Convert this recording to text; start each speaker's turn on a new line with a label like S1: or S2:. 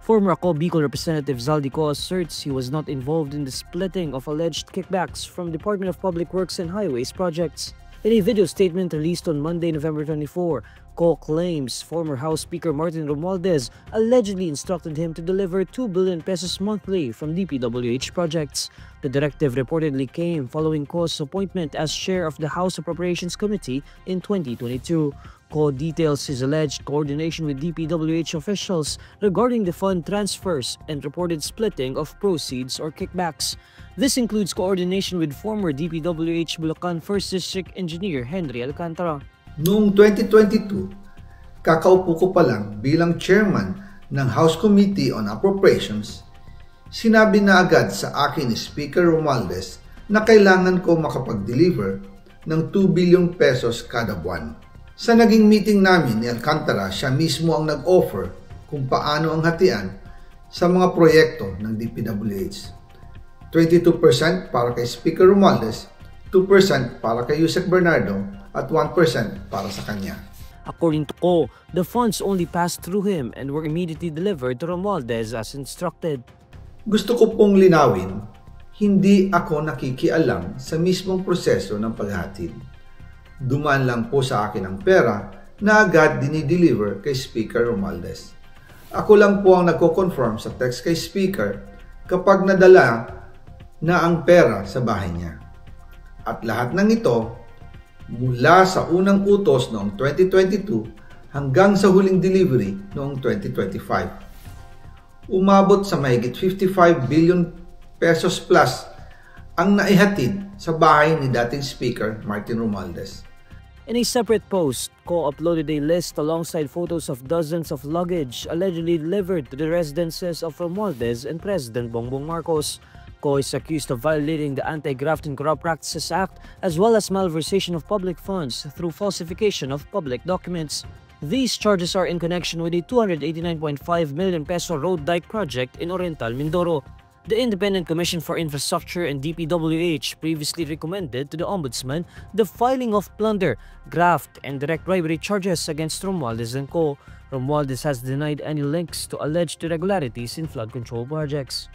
S1: Former Ako Bicol Representative Zaldico asserts he was not involved in the splitting of alleged kickbacks from Department of Public Works and Highways projects. In a video statement released on Monday, November 24, Ko claims former House Speaker Martin Romualdez allegedly instructed him to deliver 2 billion pesos monthly from DPWH projects. The directive reportedly came following Ko's appointment as chair of the House Appropriations Committee in 2022. Ko details his alleged coordination with DPWH officials regarding the fund transfers and reported splitting of proceeds or kickbacks. This includes coordination with former DPWH Bulacan 1st District Engineer Henry Alcantara.
S2: Noong 2022, kakaupo ko pa lang bilang chairman ng House Committee on Appropriations, sinabi na agad sa akin ni Speaker Romualdez na kailangan ko makapag-deliver ng 2 billion pesos kada buwan. Sa naging meeting namin ni Alcantara, siya mismo ang nag-offer kung paano ang hatian sa mga proyekto ng DPWH. 22% para kay Speaker Romualdez, 2% para kay Yusek Bernardo, at 1% para sa kanya.
S1: According to Ko, the funds only passed through him and were immediately delivered to Romualdez as instructed.
S2: Gusto ko pong linawin, hindi ako nakikialam sa mismong proseso ng paghatid. Dumaan lang po sa akin ang pera na agad dinideliver kay Speaker Romualdez. Ako lang po ang nagko-confirm sa text kay Speaker kapag nadala na ang pera sa bahay niya. At lahat ng ito, mula sa unang utos noong 2022 hanggang sa huling delivery noong 2025. Umabot sa mahigit 55 billion pesos plus ang naihatid sa bahay ni dating Speaker Martin Romualdez.
S1: In a separate post, Ko uploaded a list alongside photos of dozens of luggage allegedly delivered to the residences of Romualdez and President Bongbong Marcos. Ko is accused of violating the Anti-Graft and Corrupt Practices Act as well as malversation of public funds through falsification of public documents. These charges are in connection with a 289.5 million peso road dike project in Oriental Mindoro. The Independent Commission for Infrastructure and DPWH previously recommended to the Ombudsman the filing of plunder, graft, and direct bribery charges against Romualdez and Co. Romualdez has denied any links to alleged irregularities in flood control projects.